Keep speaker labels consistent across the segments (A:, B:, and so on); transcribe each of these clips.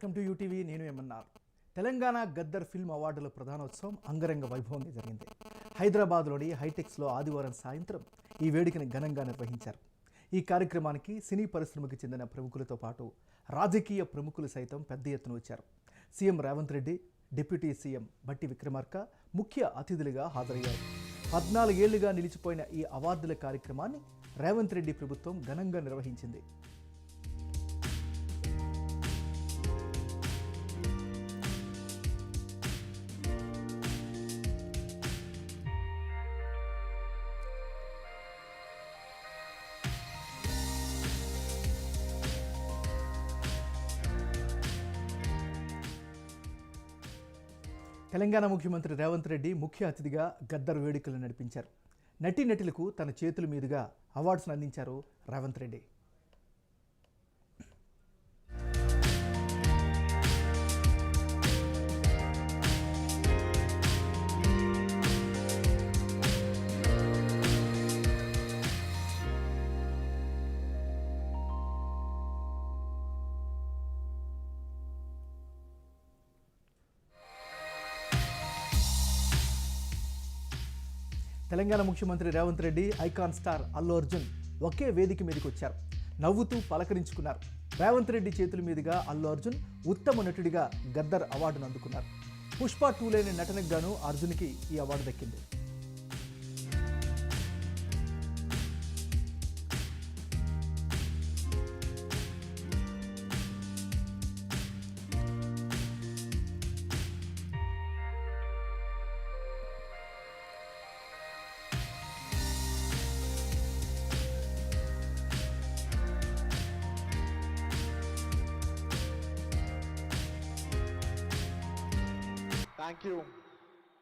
A: Welcome to UTV. నేను ఏమన్నారు. Telangana Gaddar film అవార్డుల ప్రధానోత్సవం అంగరంగ వైభవంగా జరిగింది. హైదరాబాద్లోని హైటెక్స్లో ఆదివారం సాయంత్రం ఈ వేడుకను ఘనంగా నిర్వహించారు. ఈ కార్యక్రమానికి సినీ పరిశ్రమకు చెందిన ప్రముఖులతో పాటు రాజకీయ ప్రముఖులు సైతం పెద్ద ఎత్తున వచ్చారు. CM Revanth Reddy, deputy CM బట్టి విక్రమార్క ముఖ్య అతిథులుగా హాజరయ్యారు. 14 ఏళ్లుగా నిలిచిపోయిన ఈ అవార్డుల కార్యక్రమాన్ని రేవంత్ రెడ్డి ప్రభుత్వం ఘనంగా నిర్వహించింది. తెలంగాణ ముఖ్యమంత్రి రేవంత్ రెడ్డి ముఖ్య అతిథిగా గద్దర్ వేడుకలు నడిపించారు. నటీనటులకు తన చేతుల మీదుగా అవార్డ్స్ను అందించారు రేవంత్ రెడ్డి. తెలంగాణ ముఖ్యమంత్రి రేవంత్ రెడ్డి, ఐకాన్ స్టార్ అల్లు అర్జున్ ఒకే వేదిక మీదకి వచ్చారు. నవ్వుతూ పలకరించుకున్నారు. రేవంత్ రెడ్డి చేతుల మీదుగా అల్లు అర్జున్ ఉత్తమ నటుడిగా గద్దర్ అవార్డును అందుకున్నారు. పుష్ప 2 లేని నటనకు గాను అర్జున్కి ఈ అవార్డు దక్కింది.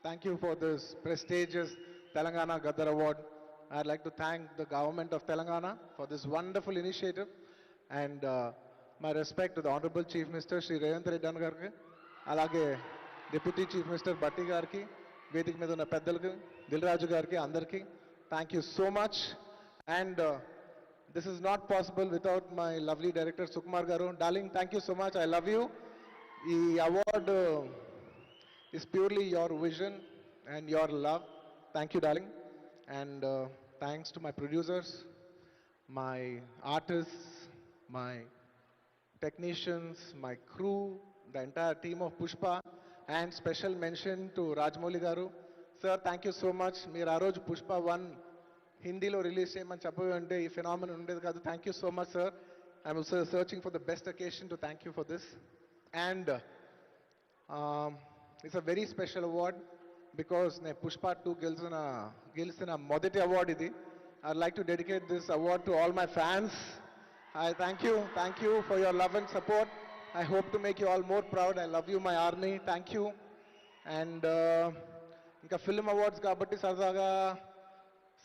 B: Thank you for this prestigious Telangana Gaddar Award. I'd like to thank the government of Telangana for this wonderful initiative, and my respect to the Honorable Chief Minister Shri Revanth Reddy Garki, alage Deputy Chief Minister Batti Garki, Vedik మీద ఉన్న పెద్దలకు, దిల్రాజు గారికి, అందరికీ thank you so much. And this is not possible without my lovely director Sukumar garu. Darling, thank you so much. I love you. ఈ award is purely your vision and your love. Thank you, darling. And thanks to my producers, my artists, my technicians, my crew, the entire team of Pushpa, and special mention to Rajmouli garu. Sir, thank you so much. Meer aa roju Pushpa 1 Hindi lo release cheyamani cheppavante ee phenomenon undedi kaadu. Thank you so much, sir. I'm also searching for the best occasion to thank you for this. And it's a very special award because ne Pushpa 2 గెలిచిన మొదటి award idi. I'd like to dedicate this award to all my fans. I thank you for your love and support. I hope to make you all more proud. I love you, my army. Thank you. And ఇంకా film awards కాబట్టి సరదాగా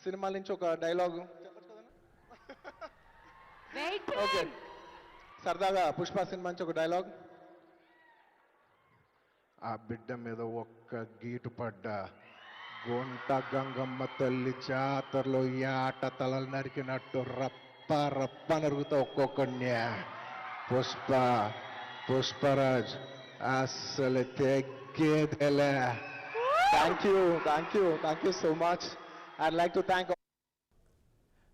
B: సినిమాల నుంచి ఒక dialogue okay, సరదాగా Pushpa cinema నుంచి ఒక dialogue. ఆ బిడ్డ మీద ఒక్క గీటు పడ్డా గొంట గంగమ్మ తల్లి జాతరలో ఈ ఆట తలలు నరికినట్టు రప్ప రప్ప నరుగుతా ఒక్కొక్కడిని. పుష్పరాజ్ అసలు తెగ్గేదెలే. Thank you so much. I'd like to thank.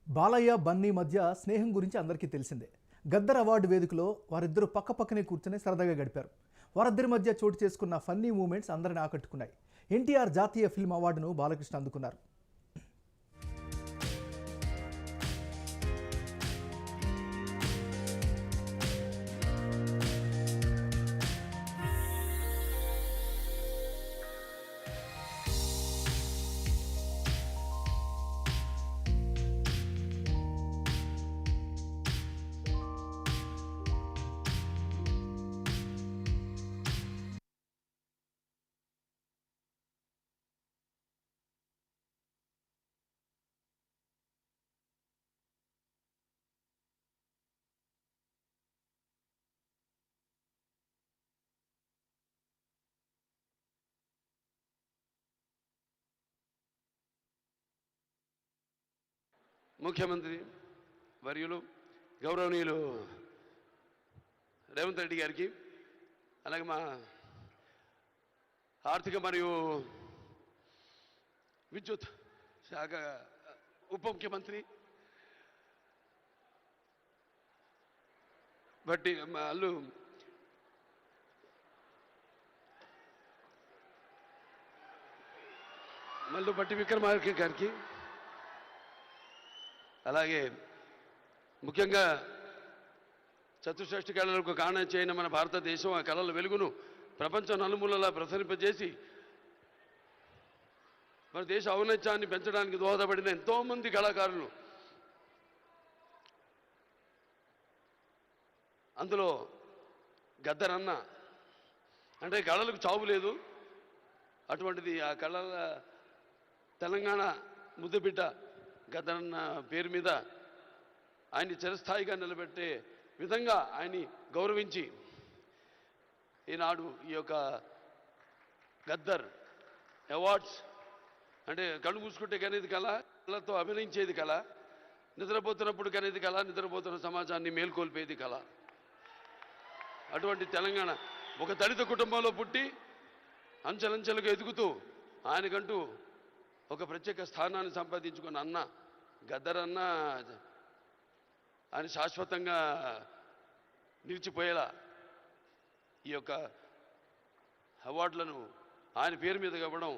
A: Balayya, Bunny మధ్య స్నేహం గురించి అందరికీ తెలిసిందే. గద్దర్ అవార్డు వేదికలో వారిద్దరూ పక్కపక్కనే కూర్చొని సరదాగా గడిపారు. వారిద్దరి మధ్య చోటు చేసుకున్న ఫన్నీ మూమెంట్స్ అందరిని ఆకట్టుకున్నాయి. ఎన్టీఆర్ జాతీయ ఫిల్మ్ అవార్డును బాలకృష్ణ అందుకున్నారు.
C: ముఖ్యమంత్రి వర్యులు గౌరవనీయులు రేవంత్ రెడ్డి గారికి, అలాగే మా ఆర్థిక మరియు విద్యుత్ శాఖ ఉప ముఖ్యమంత్రి బట్టి వాళ్ళు మల్లు బట్టి విక్రమార్క గారికి, అలాగే ముఖ్యంగా చతుషష్ఠి కళలకు కారణం చేయని మన భారతదేశం ఆ కళల వెలుగును ప్రపంచం నలుమూలలా ప్రసరింపజేసి మన దేశ ఔన్నత్యాన్ని పెంచడానికి దోహదపడిన ఎంతోమంది కళాకారులు, అందులో గద్దరన్న అంటే కళలకు చావు లేదు, అటువంటిది ఆ కళల తెలంగాణ ముద్దుబిడ్డ గద్దరన్న పేరు మీద ఆయన్ని చిరస్థాయిగా నిలబెట్టే విధంగా ఆయన్ని గౌరవించి ఈనాడు ఈ యొక్క గద్దర్ అవార్డ్స్ అంటే కళ్ళు మూసుకుంటే కనేది కళ, కళతో అభినయించేది కళ, నిద్రపోతున్నప్పుడు కనేది కళ, నిద్రపోతున్న సమాజాన్ని మేల్కొల్పేది కళ. అటువంటి తెలంగాణ ఒక దళిత కుటుంబంలో పుట్టి అంచెలంచెలుగా ఎదుగుతూ ఆయనకంటూ ఒక ప్రత్యేక స్థానాన్ని సంపాదించుకున్న అన్న గద్దరన్న ఆయన శాశ్వతంగా నిలిచిపోయేలా ఈ యొక్క అవార్డులను ఆయన పేరు మీద ఇవ్వడం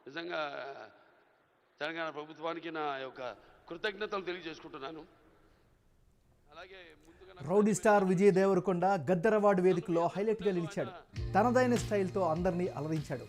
C: నిజంగా తెలంగాణ ప్రభుత్వానికి నా యొక్క కృతజ్ఞతలు తెలియజేసుకుంటున్నాను. అలాగే
A: rowdy star Vijay Deverakonda Gaddar award వేదికలో హైలైట్గా నిలిచాడు. తనదైన స్టైల్తో అందరినీ అలరించాడు.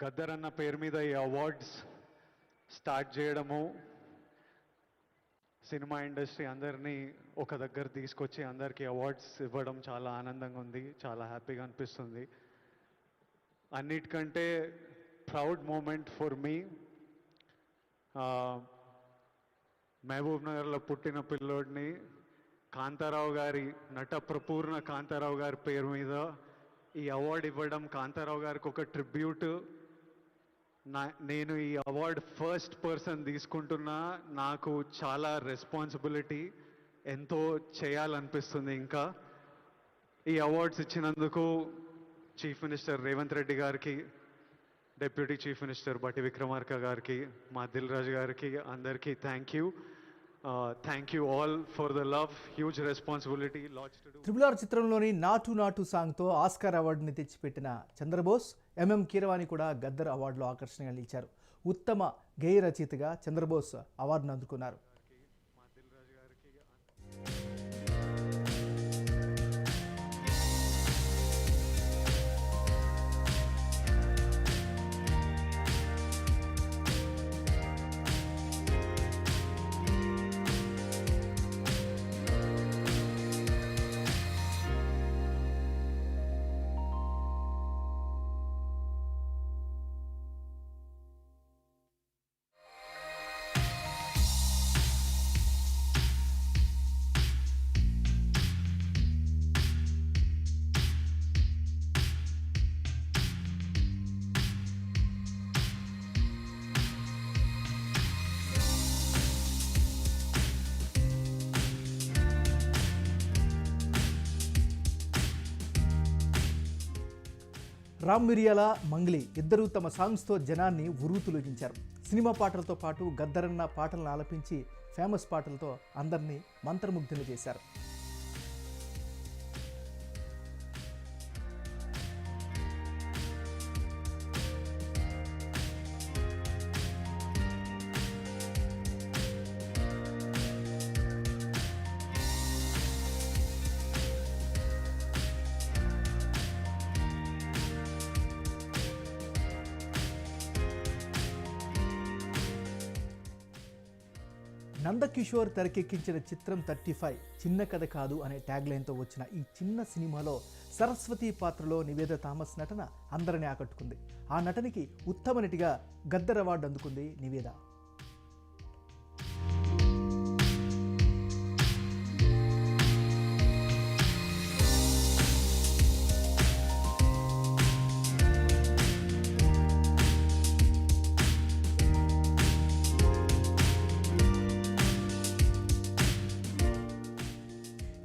D: గద్దర్ అన్న పేరు మీద ఈ అవార్డ్స్ స్టార్ట్ చేయడము, సినిమా ఇండస్ట్రీ అందరినీ ఒక దగ్గర తీసుకొచ్చి అందరికీ అవార్డ్స్ ఇవ్వడం చాలా ఆనందంగా ఉంది, చాలా హ్యాపీగా అనిపిస్తుంది. అన్నిటికంటే ప్రౌడ్ మూమెంట్ ఫర్ మీ, మహబూబ్ నగర్లో పుట్టిన పిల్లోడిని కాంతారావు గారి నటప్రపూర్ణ కాంతారావు గారి పేరు మీద ఈ అవార్డు ఇవ్వడం, కాంతారావు గారికి ఒక ట్రిబ్యూట్. నేను ఈ అవార్డు ఫస్ట్ పర్సన్ తీసుకుంటున్నా, నాకు చాలా రెస్పాన్సిబిలిటీ, ఎంతో చేయాలనిపిస్తుంది. ఇంకా ఈ అవార్డ్స్ ఇచ్చినందుకు చీఫ్ మినిస్టర్ రేవంత్ రెడ్డి గారికి, డిప్యూటీ చీఫ్ మినిస్టర్ బట్టి విక్రమార్క గారికి, మా దిల్ రాజు గారికి, అందరికీ thank you. Thank you all for the love, huge responsibility, LADS to do.
A: Triple R చిత్రంలోని నాటు నాటు సాంగ్తో ఆస్కార్ అవార్డుని తెచ్చిపెట్టిన చంద్రబోస్, ఎంఎం కీరవాణి కూడా గద్దర్ అవార్డులో ఆకర్షణగా నిలిచారు. ఉత్తమ గేయ రచయితగా చంద్రబోస్ అవార్డును అందుకున్నారు. రామ్ మిరియాల, మంగ్లీ ఇద్దరూ తమ సాంగ్స్తో జనాన్ని ఉర్రూతులొగించారు. సినిమా పాటలతో పాటు గద్దరన్న పాటలను ఆలపించి ఫేమస్ పాటలతో అందరినీ మంత్రముగ్ధులు చేశారు. నందకిషోర్ తెరకెక్కించిన చిత్రం 35 చిన్న కథ కాదు అనే ట్యాగ్లైన్తో వచ్చిన ఈ చిన్న సినిమాలో సరస్వతి పాత్రలో నివేద థామస్ నటన అందరినీ ఆకట్టుకుంది. ఆ నటనకి ఉత్తమ నటిగా గద్దర్ అవార్డు అందుకుంది నివేద.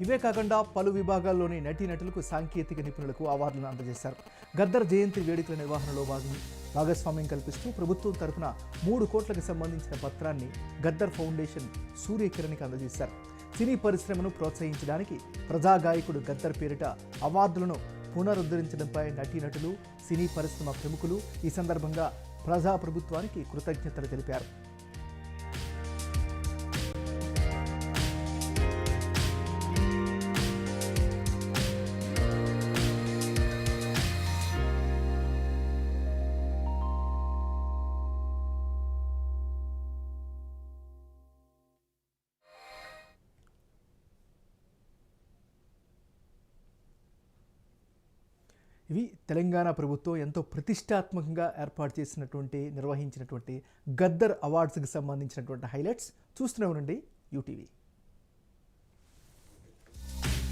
A: ఇవే కాకుండా పలు విభాగాల్లోని నటీనటులకు, సాంకేతిక నిపుణులకు అవార్డులను అందజేశారు. గద్దర్ జయంతి వేడుకల నిర్వహణలో భాగస్వామ్యం కల్పిస్తూ ప్రభుత్వం తరఫున 3 కోట్లకు సంబంధించిన పత్రాన్ని గద్దర్ ఫౌండేషన్ సూర్యకిరణ్కి అందజేశారు. సినీ పరిశ్రమను ప్రోత్సహించడానికి ప్రజాగాయకుడు గద్దర్ పేరిట అవార్డులను పునరుద్ధరించడంపై నటీనటులు, సినీ పరిశ్రమ ప్రముఖులు ఈ సందర్భంగా ప్రజాప్రభుత్వానికి కృతజ్ఞతలు తెలిపారు. ఇవి తెలంగాణ ప్రభుత్వం ఎంతో ప్రతిష్టాత్మకంగా నిర్వహించినటువంటి గద్దర్ అవార్డ్స్కి సంబంధించినటువంటి హైలైట్స్. చూస్తూనే ఉండండి యూటీవీ.